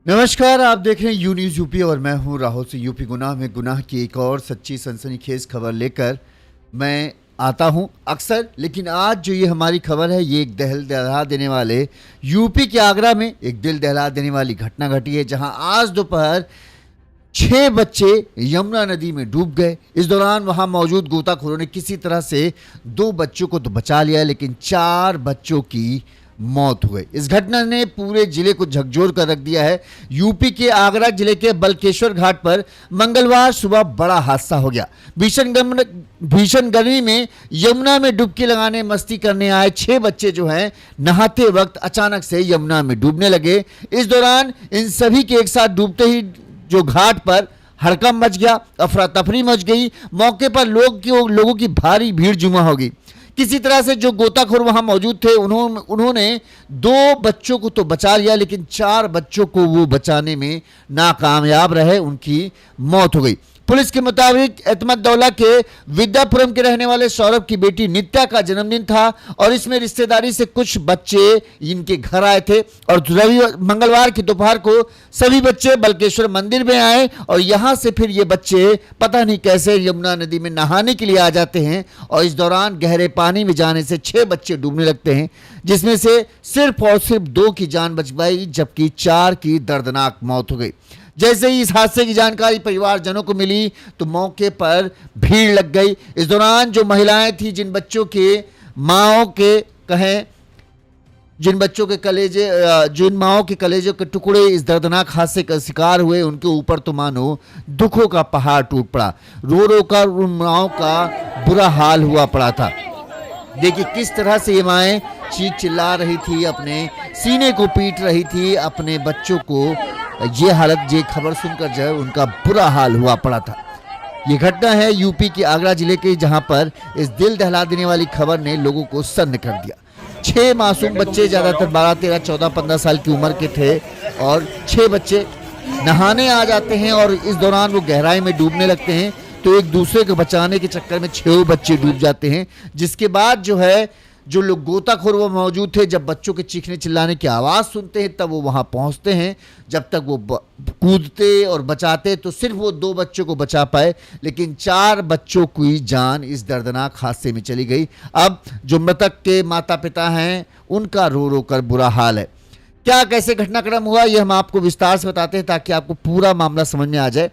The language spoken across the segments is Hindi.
नमस्कार, आप देख रहे हैं यू न्यूज़ यूपी और मैं हूं राहुल से। यूपी गुनाह में गुनाह की एक और सच्ची सनसनीखेज खबर लेकर मैं आता हूं अक्सर, लेकिन आज जो ये हमारी खबर है ये एक दिल दहला देने वाले यूपी के आगरा में एक दिल दहला देने वाली घटना घटी है, जहां आज दोपहर 6 बच्चे यमुना नदी में डूब गए। इस दौरान वहां मौजूद गोताखोरों ने किसी तरह से 2 बच्चों को तो बचा लिया, लेकिन 4 बच्चों की मौत हो गई। इस घटना ने पूरे जिले को झकझोर कर रख दिया है। यूपी के आगरा जिले के बलकेश्वर घाट पर मंगलवार सुबह बड़ा हादसा हो गया। भीषण गर्मी में यमुना में डुबकी लगाने मस्ती करने आए 6 बच्चे जो हैं नहाते वक्त अचानक से यमुना में डूबने लगे। इस दौरान इन सभी के एक साथ डूबते ही जो घाट पर हड़कंप मच गया, अफरा तफरी मच गई। मौके पर लोगों की भारी भीड़ जुमा हो गई। किसी तरह से जो गोताखोर वहां मौजूद थे उन्होंने 2 बच्चों को तो बचा लिया, लेकिन 4 बच्चों को वो बचाने में नाकामयाब रहे, उनकी मौत हो गई। पुलिस के मुताबिक एतमद्दौला के विद्यापुरम के रहने वाले सौरभ की बेटी नित्या का जन्मदिन था और इसमें रिश्तेदारी से कुछ बच्चे इनके घर आए थे और मंगलवार की दोपहर को सभी बच्चे बलकेश्वर मंदिर में आए और यहां से फिर ये बच्चे पता नहीं कैसे यमुना नदी में नहाने के लिए आ जाते हैं और इस दौरान गहरे पानी में जाने से 6 बच्चे डूबने लगते हैं, जिसमें से सिर्फ और सिर्फ 2 की जान बच पाई, जबकि 4 की दर्दनाक मौत हो गई। जैसे ही इस हादसे की जानकारी परिवारजनों को मिली तो मौके पर भीड़ लग गई। इस दौरान जो महिलाएं थी, जिन बच्चों के माओ के कलेजे के टुकड़े इस दर्दनाक हादसे का शिकार हुए, उनके ऊपर तो मानो दुखों का पहाड़ टूट पड़ा। रो रो कर उन माओ का बुरा हाल हुआ पड़ा था। देखिए किस तरह से ये माएँ चीख चिल्ला रही थी, अपने सीने को पीट रही थी अपने बच्चों को। ये हालत, ये खबर सुनकर जो है उनका बुरा हाल हुआ पड़ा था। ये घटना है यूपी के आगरा जिले की, जहां पर इस दिल दहला देने वाली खबर ने लोगों को सन्न कर दिया। 6 मासूम बच्चे, ज्यादातर 12, 13, 14, 15 साल की उम्र के थे और 6 बच्चे नहाने आ जाते हैं और इस दौरान वो गहराई में डूबने लगते हैं, तो एक दूसरे को बचाने के चक्कर में 6 बच्चे डूब जाते हैं। जिसके बाद जो है जो लोग गोताखोर वो मौजूद थे, जब बच्चों के चीखने चिल्लाने की आवाज़ सुनते हैं तब वो वहाँ पहुँचते हैं। जब तक वो कूदते और बचाते तो सिर्फ वो 2 बच्चों को बचा पाए, लेकिन 4 बच्चों की जान इस दर्दनाक हादसे में चली गई। अब जो मृतक के माता पिता हैं उनका रो रो कर बुरा हाल है। क्या कैसे घटनाक्रम हुआ ये हम आपको विस्तार से बताते हैं ताकि आपको पूरा मामला समझ में आ जाए।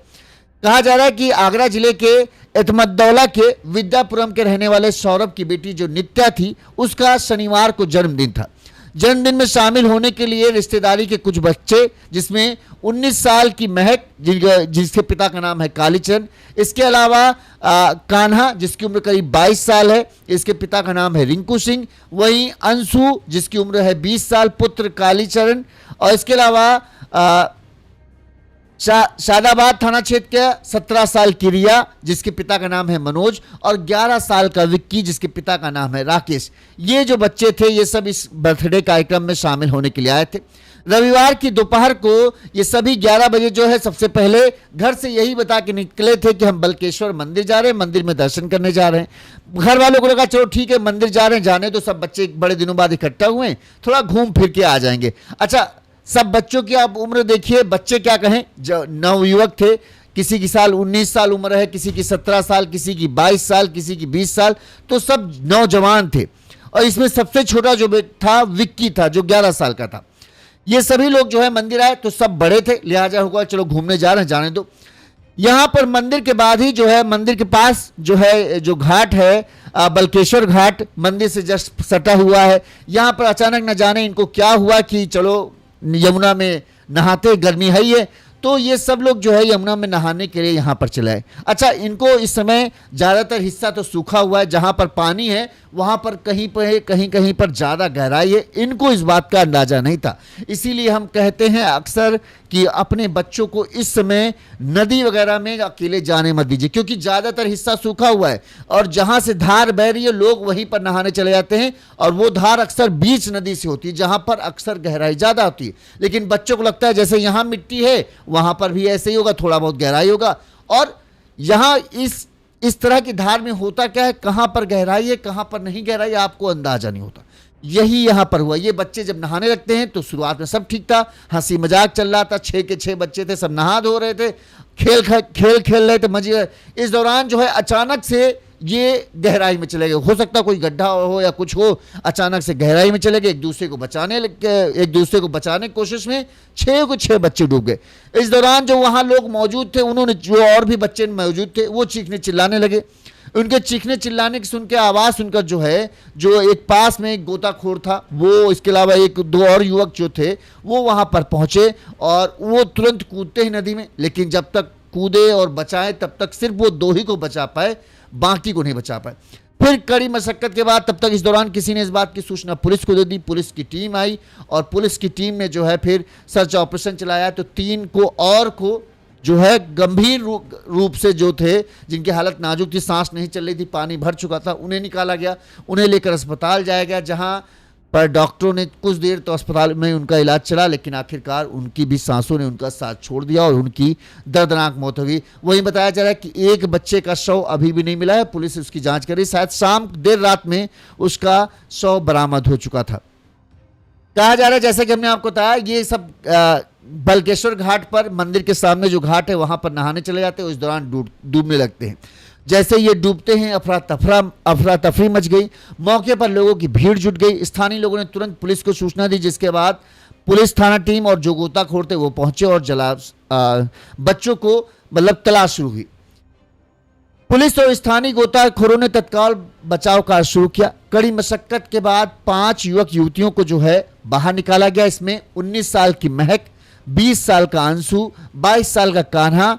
कहा जा रहा है कि आगरा जिले के एतमद्दौला के विद्यापुरम के रहने वाले सौरभ की बेटी जो नित्या थी, उसका शनिवार को जन्मदिन था। जन्मदिन में शामिल होने के लिए रिश्तेदारी के कुछ बच्चे, जिसमें 19 साल की महक जिसके पिता का नाम है कालीचरण, इसके अलावा कान्हा जिसकी उम्र करीब 22 साल है, इसके पिता का नाम है रिंकू सिंह, वहीं अंशु जिसकी उम्र है 20 साल, पुत्र कालीचरण, और इसके अलावा शादाबाद थाना क्षेत्र के 17 साल की रिया जिसके पिता का नाम है मनोज और 11 साल का विक्की जिसके पिता का नाम है राकेश। ये जो बच्चे थे ये सब इस बर्थडे कार्यक्रम में शामिल होने के लिए आए थे। रविवार की दोपहर को ये सभी 11 बजे जो है सबसे पहले घर से यही बता के निकले थे कि हम बलकेश्वर मंदिर जा रहे हैं, मंदिर में दर्शन करने जा रहे हैं। घर वालों को लगा चलो ठीक है मंदिर जा रहे हैं, जाने तो सब बच्चे बड़े दिनों बाद इकट्ठा हुए, थोड़ा घूम फिर के आ जाएंगे। अच्छा, सब बच्चों की आप उम्र देखिए, बच्चे क्या कहें, जो नवयुवक थे, किसी की साल 19 साल उम्र है, किसी की 17 साल, किसी की 22 साल, किसी की 20 साल, तो सब नौजवान थे। और इसमें सबसे छोटा जो था विक्की था जो 11 साल का था। ये सभी लोग जो है मंदिर आए तो सब बड़े थे, लिहाजा होगा चलो घूमने जा रहे हैं, जाने दो। यहां पर मंदिर के बाद ही जो है मंदिर के पास जो है जो घाट है बलकेश्वर घाट, मंदिर से जस्ट सटा हुआ है। यहां पर अचानक न जाने इनको क्या हुआ कि चलो यमुना में नहाते, गर्मी है ये, तो ये सब लोग जो है यमुना में नहाने के लिए यहाँ पर चले आए। अच्छा, इनको इस समय ज़्यादातर हिस्सा तो सूखा हुआ है, जहाँ पर पानी है वहाँ पर कहीं पर ज़्यादा गहराई है, इनको इस बात का अंदाज़ा नहीं था। इसीलिए हम कहते हैं अक्सर कि अपने बच्चों को इस समय नदी वगैरह में अकेले जाने मत दीजिए, क्योंकि ज़्यादातर हिस्सा सूखा हुआ है और जहाँ से धार बह रही है लोग वहीं पर नहाने चले जाते हैं और वो धार अक्सर बीच नदी से होती है जहाँ पर अक्सर गहराई ज़्यादा होती है। लेकिन बच्चों को लगता है जैसे यहाँ मिट्टी है वहाँ पर भी ऐसे ही होगा, थोड़ा बहुत गहराई होगा। और यहाँ इस तरह की धार में होता क्या है, कहाँ पर गहराई है कहाँ पर नहीं गहराई आपको अंदाजा नहीं होता। यही यहाँ पर हुआ। ये बच्चे जब नहाने लगते हैं तो शुरुआत में सब ठीक था, हंसी मजाक चल रहा था, 6 के 6 बच्चे थे, सब नहा धो रहे थे, खेल रहे थे, मजे। इस दौरान जो है अचानक से ये गहराई में चले गए। हो सकता कोई गड्ढा हो या कुछ हो, अचानक से गहराई में चले गए। एक दूसरे को बचाने की कोशिश में 6 के 6 बच्चे डूब गए। इस दौरान जो वहाँ लोग मौजूद थे, उन्होंने, जो और भी बच्चे मौजूद थे, वो चीखने चिल्लाने लगे। उनके चीखने चिल्लाने की सुन के, आवाज़ सुनकर जो है, जो एक पास में एक गोताखोर था वो, इसके अलावा 1-2 और युवक जो थे वो वहाँ पर पहुँचे और वो तुरंत कूदते ही नदी में। लेकिन जब तक कूदे और बचाए तब तक सिर्फ वो 2 ही को बचा पाए, बाकी को नहीं बचा पाए। फिर कड़ी मशक्कत के बाद, तब तक इस दौरान किसी ने इस बात की सूचना पुलिस को दे दी। पुलिस की टीम आई और पुलिस की टीम ने जो है फिर सर्च ऑपरेशन चलाया। तो 3 को जो है गंभीर रूप से जो थे, जिनकी हालत नाजुक थी, सांस नहीं चल रही थी, पानी भर चुका था, उन्हें निकाला गया। उन्हें लेकर अस्पताल जाया गया, जहां पर डॉक्टरों ने कुछ देर तो अस्पताल में उनका इलाज चला, लेकिन आखिरकार उनकी भी सांसों ने उनका साथ छोड़ दिया और उनकी दर्दनाक मौत हो गई। वहीं बताया जा रहा है कि एक बच्चे का शव अभी भी नहीं मिला है, पुलिस उसकी जांच कर रही। शायद देर रात में उसका शव बरामद हो चुका था। कहा जा रहा है, जैसे कि हमने आपको बताया, ये सब बलकेश्वर घाट पर, मंदिर के सामने जो घाट है वहां पर नहाने चले जाते हैं। उस दौरान डूबने लगते हैं। जैसे ये डूबते हैं, अफरा तफरी मच गई। मौके पर लोगों की भीड़ जुट गई। स्थानीय लोगों ने तुरंत पुलिस को सूचना दी, जिसके बाद पुलिस थाना टीम और जो गोताखोर थे वो पहुंचे और बच्चों को तलाश शुरू हुई। पुलिस और स्थानीय गोताखोरों ने तत्काल बचाव कार्य शुरू किया। कड़ी मशक्कत के बाद 5 युवक युवतियों को जो है बाहर निकाला गया। इसमें 19 साल की महक, 20 साल का अंशु, 22 साल का कान्हा,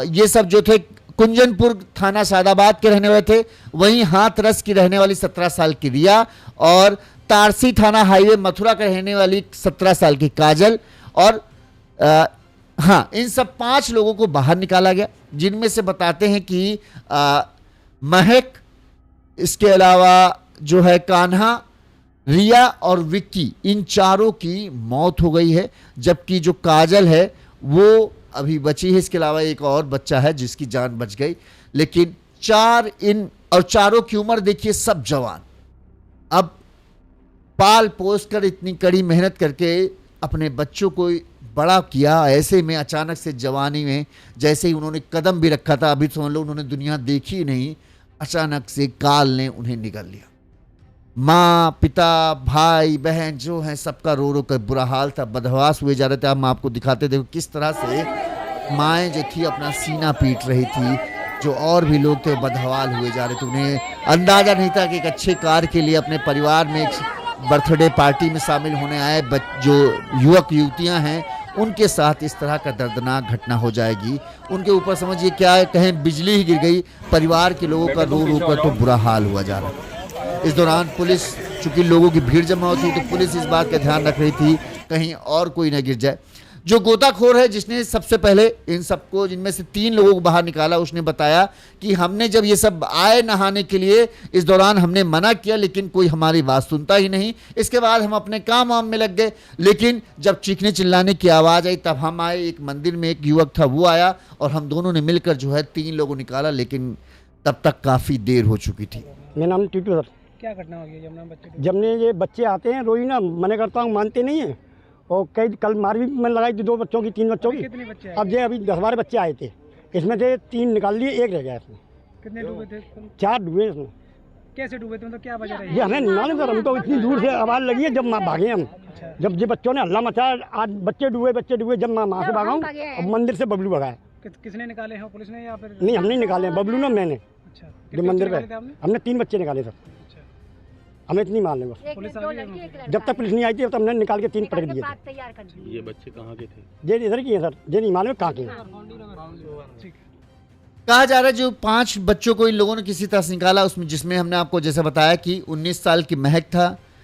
ये सब जो थे कुंजनपुर थाना सादाबाद के रहने वाले थे। वहीं हाथरस की रहने वाली 17 साल की रिया और तारसी थाना हाईवे मथुरा के रहने वाली 17 साल की काजल। और इन सब 5 लोगों को बाहर निकाला गया, जिनमें से बताते हैं कि महक, इसके अलावा जो है कान्हा, रिया और विक्की, इन चारों की मौत हो गई है, जबकि जो काजल है वो अभी बची है। इसके अलावा एक और बच्चा है जिसकी जान बच गई। लेकिन चारों की उम्र देखिए, सब जवान। अब पाल पोस कर इतनी कड़ी मेहनत करके अपने बच्चों को बड़ा किया, ऐसे में अचानक से जवानी में जैसे ही उन्होंने कदम भी रखा था, अभी समझ लो उन्होंने दुनिया देखी नहीं, अचानक से काल ने उन्हें निगल लिया। माँ, पिता, भाई, बहन जो हैं, सबका रो रो कर बुरा हाल था, बदहवास हुए जा रहे थे। हम आपको दिखाते, देखो किस तरह से माएँ जो थी अपना सीना पीट रही थी, जो और भी लोग थे बदहवाल हुए जा रहे थे। उन्हें अंदाजा नहीं था कि एक अच्छे कार्य के लिए अपने परिवार में एक बर्थडे पार्टी में शामिल होने आए जो युवक युवतियां हैं, उनके साथ इस तरह का दर्दनाक घटना हो जाएगी। उनके ऊपर समझिए क्या कहें, बिजली ही गिर गई। परिवार के लोगों का रो रो कर तो बुरा हाल हुआ जा रहा। इस दौरान पुलिस, चूंकि लोगों की भीड़ जमा होती तो पुलिस इस बात का ध्यान रख रही थी कहीं और कोई न गिर जाए। जो गोताखोर है जिसने सबसे पहले इन सबको, जिनमें से 3 लोगों को बाहर निकाला, उसने बताया कि हमने जब ये सब आए नहाने के लिए, इस दौरान हमने मना किया लेकिन कोई हमारी बात सुनता ही नहीं। इसके बाद हम अपने काम वाम में लग गए। लेकिन जब चीखने चिल्लाने की आवाज़ आई तब हम आए। एक मंदिर में एक युवक था, वो आया और हम दोनों ने मिलकर जो है 3 लोगों निकाला, लेकिन तब तक काफ़ी देर हो चुकी थी। मेरा नाम टीटू सर। क्या घटना हो गई जब ये बच्चे आते हैं, रोई ना, मना करता हूँ, मानते नहीं है। और कल मार भी मैंने लगाई थी 2 बच्चों की, 3 बच्चों की। कितने बच्चे आए? अब ये अभी 10-12 बच्चे आए थे, इसमें से 3 निकाल लिए, 1 रह गया इसमें। कितने डूबे थे? 4 डूबे इसमें। कैसे डूबे थे, मतलब क्या वजह रही? ये हमें मालूम सर, हम तो इतनी दूर से आवाज़ लगी है जब माँ भागे हम। जब ये बच्चों ने हल्ला मचाया, आज बच्चे डूबे, जब मैं माँ से भागा हूँ, अब मंदिर से बबलू भगाया। किसने निकाले हैं, पुलिस ने या फिर? नहीं, हमने निकाले हैं, बबलू ने, मैंने। अच्छा, जो मंदिर पे हमने 3 बच्चे निकाले सर। हमें इतनी मारने बस। पुलिस आ गई? जब तक पुलिस नहीं आई थी तब तक हमने निकाल के 3 पटक दिए थे। ये बच्चे कहाँ के थे? ये इधर की है सर, ये नहीं मालूम कहाँ के हैं। ठीक। कहा जा रहा है जो 5 बच्चों को इन लोगों ने किसी तरह से निकाला, उसमें जिसमें हमने आपको जैसे बताया कि 19 साल की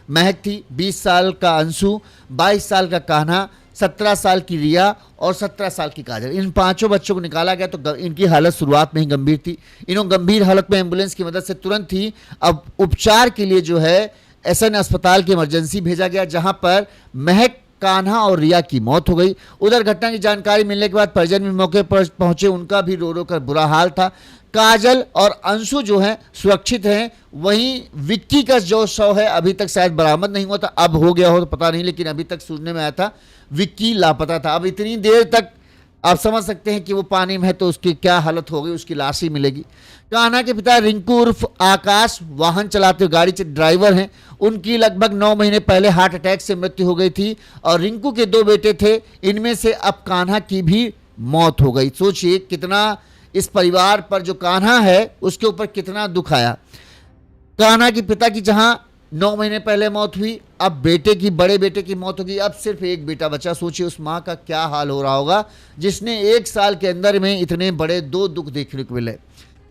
महक थी, 20 साल का अंशु, 22 साल का कान्हा, 17 साल की रिया और 17 साल की काजल। इन 5 बच्चों को निकाला गया। तो इनकी हालत शुरुआत में ही गंभीर थी। इन्होंने गंभीर हालत में एम्बुलेंस की मदद से तुरंत ही अब उपचार के लिए जो है SN अस्पताल की इमरजेंसी भेजा गया, जहां पर महक कान्हा और रिया की मौत हो गई। उधर घटना की जानकारी मिलने के बाद परिजन भी मौके पर पहुंचे, उनका भी रो रो कर बुरा हाल था। काजल और अंशु जो हैं सुरक्षित हैं, वहीं विक्की का जो शव है अभी तक शायद बरामद नहीं हुआ था, अब हो गया हो तो पता नहीं, लेकिन अभी तक सुनने में आया था विक्की लापता था। अब इतनी देर तक आप समझ सकते हैं कि वो पानी में है तो उसकी क्या हालत हो गई, उसकी लाश ही मिलेगी। कान्हा के पिता रिंकू उर्फ आकाश वाहन चलाते हुए गाड़ी ड्राइवर हैं, उनकी लगभग 9 महीने पहले हार्ट अटैक से मृत्यु हो गई थी और रिंकू के 2 बेटे थे, इनमें से अब कान्हा की भी मौत हो गई। सोचिए कितना इस परिवार पर, जो कान्हा है उसके ऊपर कितना दुख आया। कान्हा के पिता की जहां 9 महीने पहले मौत हुई, अब बेटे की, बड़े बेटे की मौत होगी, अब सिर्फ एक बेटा बचा। सोचिए उस माँ का क्या हाल हो रहा होगा जिसने 1 साल के अंदर में इतने बड़े 2 दुख देखने को मिले।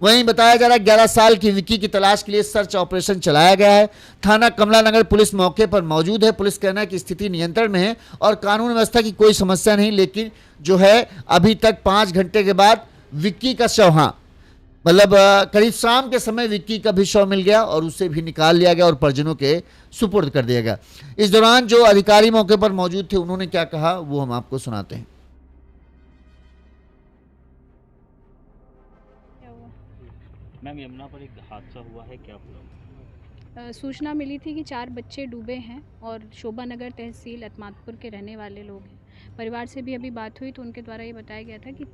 वहीं बताया जा रहा है 11 साल की विक्की की तलाश के लिए सर्च ऑपरेशन चलाया गया है। थाना कमला नगर पुलिस मौके पर मौजूद है। पुलिस कहना है कि स्थिति नियंत्रण में है और कानून व्यवस्था की कोई समस्या नहीं, लेकिन जो है अभी तक 5 घंटे के बाद विक्की का शव, हाँ मतलब करीब शाम के समय विक्की का भी शव मिल गया और उसे भी निकाल लिया गया और परिजनों के सुपुर्द कर दिया गया। इस दौरान जो अधिकारी मौके पर मौजूद थे उन्होंने क्या कहा वो हम आपको सुनाते हैं। मैम यमुना पर एक हादसा हुआ है, क्या पूरा? सूचना मिली थी कि 4 बच्चे डूबे हैं और शोभा नगर तहसील अतमादपुर के रहने वाले लोग हैं। परिवार से भी अभी बात हुई तो उनके द्वारा ये बताया गया था कि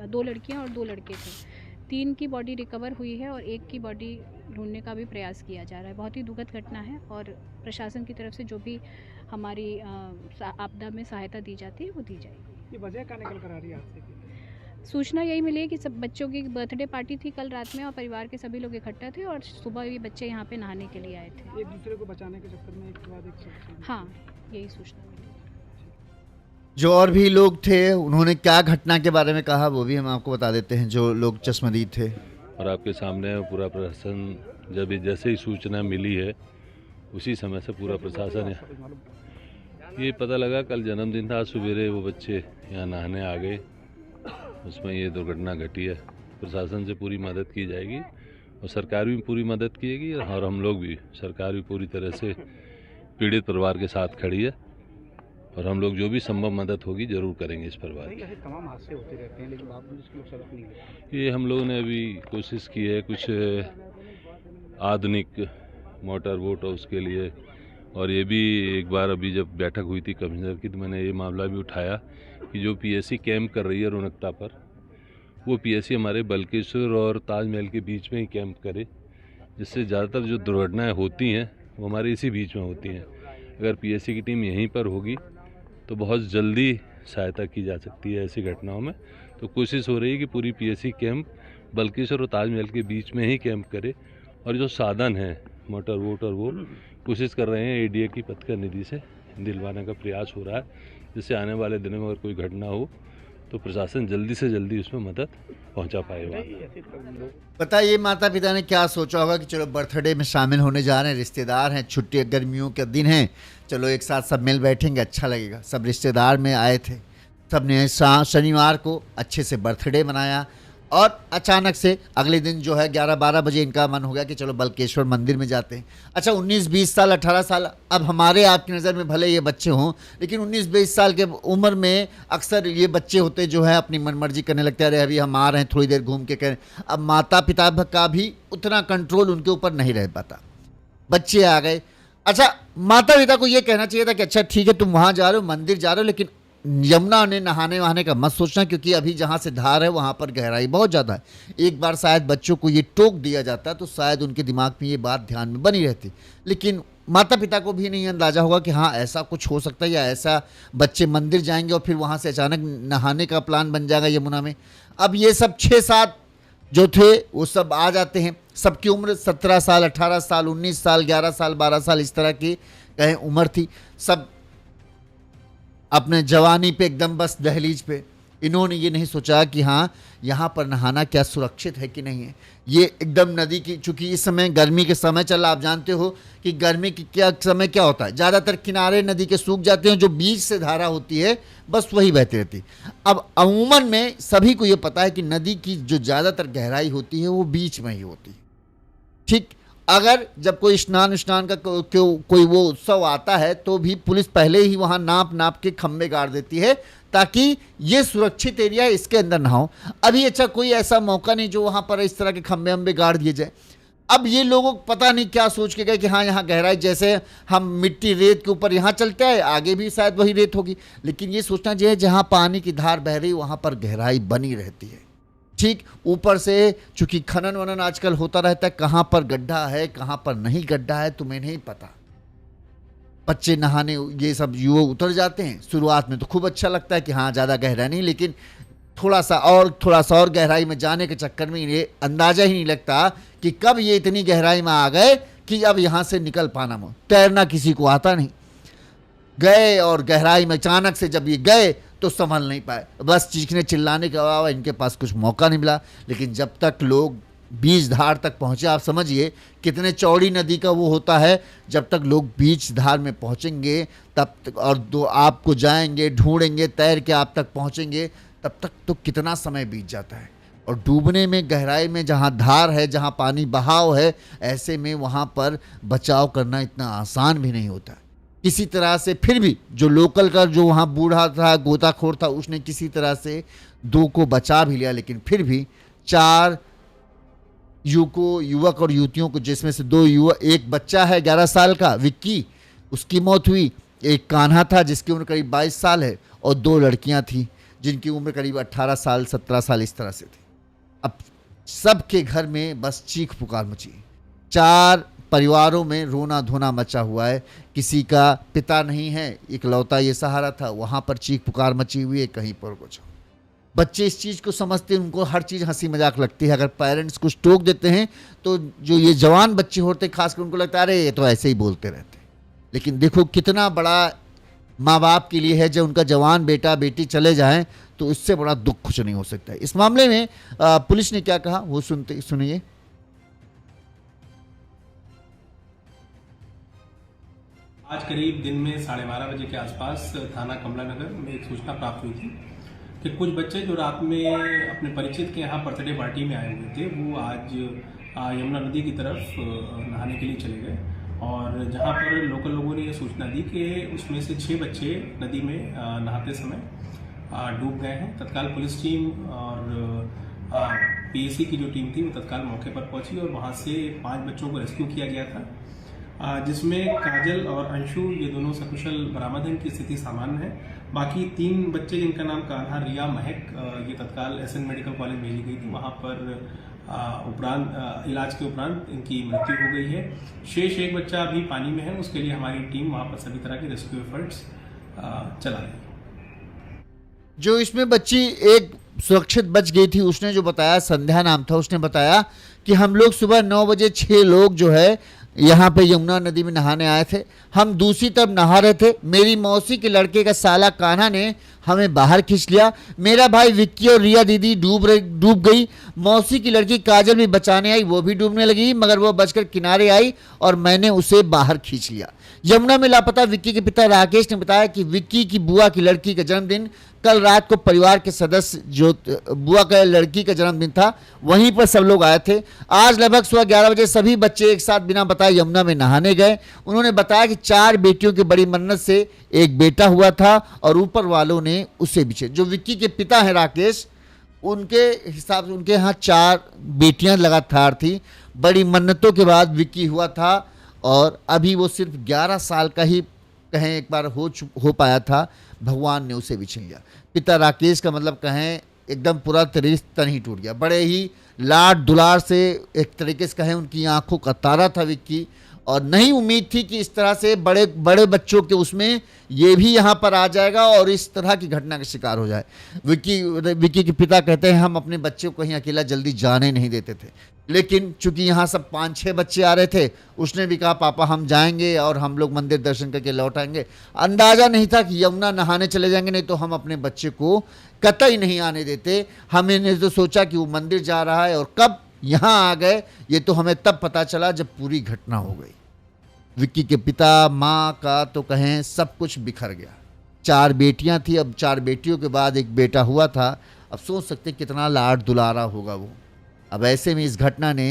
2 लड़कियां और 2 लड़के थे। 3 की बॉडी रिकवर हुई है और 1 की बॉडी ढूंढने का भी प्रयास किया जा रहा है। बहुत ही दुखद घटना है और प्रशासन की तरफ से जो भी हमारी आपदा में सहायता दी जाती है वो दी जाएगी। ये वजह क्या निकल कर आ रही है हादसे की? सूचना यही मिली है कि सब बच्चों की बर्थडे पार्टी थी कल रात में और परिवार के सभी लोग इकट्ठा थे और सुबह ये बच्चे यहाँ पे नहाने के लिए आए थे। एक दूसरे को बचाने के चक्कर में एक के बाद एक सब। हाँ, यही सूचना मिली। जो और भी लोग थे उन्होंने क्या घटना के बारे में कहा वो भी हम आपको बता देते हैं, जो लोग चश्मदीद थे। और आपके सामने पूरा प्रशासन, जब जैसे ही सूचना मिली है उसी समय से पूरा प्रशासन ये पता लगा, कल जन्मदिन था, सवेरे वो बच्चे यहाँ नहाने आ गए, उसमें ये दुर्घटना घटी है। प्रशासन से पूरी मदद की जाएगी और सरकार भी पूरी मदद किएगी और हम लोग भी, सरकार भी पूरी तरह से पीड़ित परिवार के साथ खड़ी है और हम लोग जो भी संभव मदद होगी जरूर करेंगे इस परिवार की। ऐसे तमाम हादसे होते रहते हैं लेकिन बावजूद इसकी लोग सड़क नहीं है। ये हम लोगों ने अभी कोशिश की है कुछ आधुनिक मोटर बोट उसके लिए, और ये भी एक बार अभी जब बैठक हुई थी कमिश्नर की तो मैंने ये मामला भी उठाया कि जो पीएससी कैंप कर रही है रोनकता पर, वो पीएससी हमारे बल्केश्वर और ताजमहल के बीच में ही कैंप करे, जिससे ज़्यादातर जो दुर्घटनाएं होती हैं वो हमारे इसी बीच में होती हैं। अगर पीएससी की टीम यहीं पर होगी तो बहुत जल्दी सहायता की जा सकती है ऐसी घटनाओं में। तो कोशिश हो रही है कि पूरी पीएससी कैंप बल्केश्वर और ताजमहल के बीच में ही कैंप करे और जो साधन है मोटर वोट और वो कोशिश कर रहे हैं एडीए की पथकर निधि से दिलवाने का प्रयास हो रहा है, जिससे आने वाले दिनों में अगर कोई घटना हो तो प्रशासन जल्दी से जल्दी उसमें मदद पहुंचा पाएगा। पता ये माता पिता ने क्या सोचा होगा कि चलो बर्थडे में शामिल होने जा रहे हैं, रिश्तेदार हैं, छुट्टी गर्मियों के दिन हैं, चलो एक साथ सब मिल बैठेंगे, अच्छा लगेगा। सब रिश्तेदार में आए थे, सब ने शनिवार को अच्छे से बर्थडे मनाया और अचानक से अगले दिन जो है 11-12 बजे इनका मन हो गया कि चलो बल्केश्वर मंदिर में जाते हैं। अच्छा 19-20 साल 18 साल, अब हमारे आपकी नज़र में भले ये बच्चे हों लेकिन 19-20 साल के उम्र में अक्सर ये बच्चे होते जो है अपनी मनमर्जी करने लगते हैं, अरे अभी हम आ रहे हैं थोड़ी देर घूम के करें। अब माता पिता का भी उतना कंट्रोल उनके ऊपर नहीं रह पाता, बच्चे आ गए। अच्छा माता पिता को ये कहना चाहिए था कि अच्छा ठीक है तुम वहाँ जा रहे हो, मंदिर जा रहे हो, लेकिन यमुना ने नहाने वहाने का मत सोचना, क्योंकि अभी जहाँ से धार है वहाँ पर गहराई बहुत ज़्यादा है। एक बार शायद बच्चों को ये टोक दिया जाता तो शायद उनके दिमाग में ये बात ध्यान में बनी रहती, लेकिन माता पिता को भी नहीं अंदाज़ा होगा कि हाँ ऐसा कुछ हो सकता है या ऐसा बच्चे मंदिर जाएंगे और फिर वहाँ से अचानक नहाने का प्लान बन जाएगा यमुना में। अब ये सब 6-7 जो थे वो सब आ जाते हैं, सबकी उम्र 17 साल 18 साल 19 साल 11 साल 12 साल इस तरह की कहें उम्र थी, सब अपने जवानी पे एकदम बस दहलीज पे। इन्होंने ये नहीं सोचा कि हाँ यहाँ पर नहाना क्या सुरक्षित है कि नहीं है। ये एकदम नदी की, चूँकि इस समय गर्मी के समय चल रहा, आप जानते हो कि गर्मी की क्या समय क्या होता है, ज़्यादातर किनारे नदी के सूख जाते हैं, जो बीच से धारा होती है बस वही बहती रहती। अब अमूमन में सभी को ये पता है कि नदी की जो ज़्यादातर गहराई होती है वो बीच में ही होती है, ठीक। अगर जब कोई स्नान का कोई वो उत्सव आता है तो भी पुलिस पहले ही वहाँ नाप के खंभे गाड़ देती है ताकि ये सुरक्षित एरिया है, इसके अंदर ना हो। अभी अच्छा कोई ऐसा मौका नहीं जो वहाँ पर इस तरह के खंभे गाड़ दिए जाए। अब ये लोगों को पता नहीं क्या सोच के गए कि हाँ यहाँ गहराई, जैसे हम मिट्टी रेत के ऊपर यहाँ चलते हैं, आगे भी शायद वही रेत होगी, लेकिन ये सोचना चाहिए जहाँ पानी की धार बह रही वहाँ पर गहराई बनी रहती है। ठीक ऊपर से चूंकि खनन वनन आजकल होता रहता है, कहाँ पर गड्ढा है कहाँ पर नहीं गड्ढा है तुम्हें नहीं पता। बच्चे नहाने ये सब युवक उतर जाते हैं, शुरुआत में तो खूब अच्छा लगता है कि हाँ ज़्यादा गहरा नहीं, लेकिन थोड़ा सा और गहराई में जाने के चक्कर में इन्हें अंदाजा ही नहीं लगता कि कब ये इतनी गहराई में आ गए कि अब यहाँ से निकल पाना हो। तैरना किसी को आता नहीं, गए और गहराई में अचानक से जब ये गए तो संभल नहीं पाए, बस चीखने चिल्लाने के अलावा इनके पास कुछ मौका नहीं मिला। लेकिन जब तक लोग बीच धार तक पहुँचे, आप समझिए कितने चौड़ी नदी का वो होता है, जब तक लोग बीच धार में पहुँचेंगे तब तक, और दो आपको जाएंगे ढूंढेंगे तैर के आप तक पहुँचेंगे, तब तक तो कितना समय बीत जाता है। और डूबने में गहराई में जहाँ धार है, जहाँ पानी बहाव है, ऐसे में वहाँ पर बचाव करना इतना आसान भी नहीं होता। किसी तरह से फिर भी जो लोकल का जो वहाँ बूढ़ा था, गोताखोर था, उसने किसी तरह से 2 को बचा भी लिया, लेकिन फिर भी 4 युवक और युवतियों को, जिसमें से 2 युवक, एक बच्चा है 11 साल का विक्की, उसकी मौत हुई। एक कान्हा था जिसकी उम्र करीब 22 साल है, और 2 लड़कियां थी जिनकी उम्र करीब 18 साल 17 साल इस तरह से थी। अब सबके घर में बस चीख पुकार मची, 4 परिवारों में रोना धोना मचा हुआ है। किसी का पिता नहीं है, इकलौता ये सहारा था, वहाँ पर चीख पुकार मची हुई है, कहीं पर कुछ। बच्चे इस चीज़ को समझते हैं, उनको हर चीज़ हंसी मजाक लगती है। अगर पेरेंट्स कुछ टोक देते हैं तो जो ये जवान बच्चे होते हैं खासकर, उनको लगता है अरे ये तो ऐसे ही बोलते रहते हैं। लेकिन देखो कितना बड़ा माँ बाप के लिए है जब उनका जवान बेटा बेटी चले जाएं, तो इससे बड़ा दुख कुछ नहीं हो सकता है। इस मामले में पुलिस ने क्या कहा वो सुनिए। आज करीब दिन में 12:30 बजे के आसपास थाना कमला नगर में एक सूचना प्राप्त हुई थी कि कुछ बच्चे जो रात में अपने परिचित के यहाँ बर्थडे पार्टी में आए हुए थे, वो आज यमुना नदी की तरफ नहाने के लिए चले गए। और जहाँ पर लोकल लोगों ने ये सूचना दी कि उसमें से 6 बच्चे नदी में नहाते समय डूब गए हैं। तत्काल पुलिस टीम और पीएसी की जो टीम थी वो तत्काल मौके पर पहुंची और वहाँ से 5 बच्चों को रेस्क्यू किया गया था, जिसमें काजल और अंशु ये दोनों सकुशल बरामद हैं, इनकी स्थिति सामान्य है। बाकी 3 बच्चे जिनका नाम कान्हा, रिया, महक, ये तत्काल एसएन मेडिकल कॉलेज भेजी गई थी। वहाँ पर इलाज के उपरांत इनकी मृत्यु हो गई है। शेष एक बच्चा अभी पानी में है, उसके लिए हमारी टीम वहाँ पर सभी तरह के रेस्क्यू एफर्ट्स चला रही है। जो इसमें बच्ची एक सुरक्षित बच गई थी, उसने जो बताया, संध्या नाम था, उसने बताया कि हम लोग सुबह 9 बजे 6 लोग जो है यहाँ पे यमुना नदी में नहाने आए थे। हम दूसरी तरफ नहा रहे थे, मेरी मौसी के लड़के का साला कान्हा ने हमें बाहर खींच लिया। मेरा भाई विक्की और रिया दीदी डूब गई। मौसी की लड़की काजल भी बचाने आई, वो भी डूबने लगी, मगर वो बचकर किनारे आई और मैंने उसे बाहर खींच लिया। यमुना में लापता विक्की के पिता राकेश ने बताया कि विक्की की बुआ की लड़की का जन्मदिन कल रात को परिवार के सदस्य, जो बुआ का लड़की का जन्मदिन था, वहीं पर सब लोग आए थे। आज लगभग सुबह 11 बजे सभी बच्चे एक साथ बिना बताए यमुना में नहाने गए। उन्होंने बताया कि 4 बेटियों की बड़ी मन्नत से एक बेटा हुआ था और ऊपर वालों ने उसे बिछे। जो विक्की के पिता हैं राकेश, उनके हिसाब से उनके यहाँ 4 बेटियां लगातार थी। बड़ी मन्नतों के बाद विक्की हुआ था और अभी वो सिर्फ 11 साल का ही कहें एक बार हो पाया था, भगवान ने उसे भी छीन लिया। पिता राकेश का मतलब कहें एकदम पूरा तन ही टूट गया। बड़े ही लाड दुलार से एक तरीके से कहें उनकी आंखों का तारा था विक्की, और नहीं उम्मीद थी कि इस तरह से बड़े बड़े बच्चों के उसमें ये भी यहाँ पर आ जाएगा और इस तरह की घटना का शिकार हो जाए। विक्की के पिता कहते हैं हम अपने बच्चे को कहीं अकेला जल्दी जाने नहीं देते थे, लेकिन चूंकि यहाँ सब 5-6 बच्चे आ रहे थे, उसने भी कहा पापा हम जाएंगे और हम लोग मंदिर दर्शन करके लौट आएंगे। अंदाज़ा नहीं था कि यमुना नहाने चले जाएंगे, नहीं तो हम अपने बच्चे को कतई नहीं आने देते। हमने तो सोचा कि वो मंदिर जा रहा है, और कब यहाँ आ गए ये तो हमें तब पता चला जब पूरी घटना हो गई। विक्की के पिता, माँ का तो कहें सब कुछ बिखर गया। 4 बेटियां थी, अब 4 बेटियों के बाद एक बेटा हुआ था। अब सोच सकते कितना लाड दुलारा होगा वो। अब ऐसे में इस घटना ने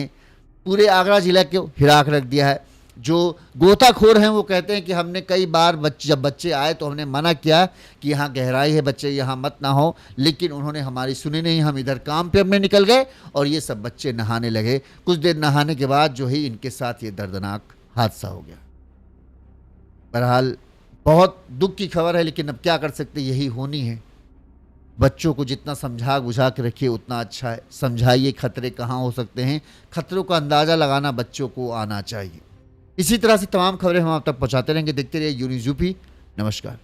पूरे आगरा जिला को हिला के रख दिया है। जो गोताखोर हैं वो कहते हैं कि हमने कई बार जब बच्चे आए तो हमने मना किया कि यहाँ गहराई है, बच्चे यहाँ मत ना हो, लेकिन उन्होंने हमारी सुनी नहीं। हम इधर काम पे अपने निकल गए और ये सब बच्चे नहाने लगे। कुछ देर नहाने के बाद जो है इनके साथ ये दर्दनाक हादसा हो गया। बहरहाल बहुत दुख की खबर है, लेकिन अब क्या कर सकते, यही होनी है। बच्चों को जितना समझा बुझा के रखिए उतना अच्छा है। समझाइए खतरे कहाँ हो सकते हैं, खतरों का अंदाज़ा लगाना बच्चों को आना चाहिए। इसी तरह से तमाम खबरें हम आप तक पहुँचाते रहेंगे। देखते रहिए यून्यूज़ यूपी। नमस्कार।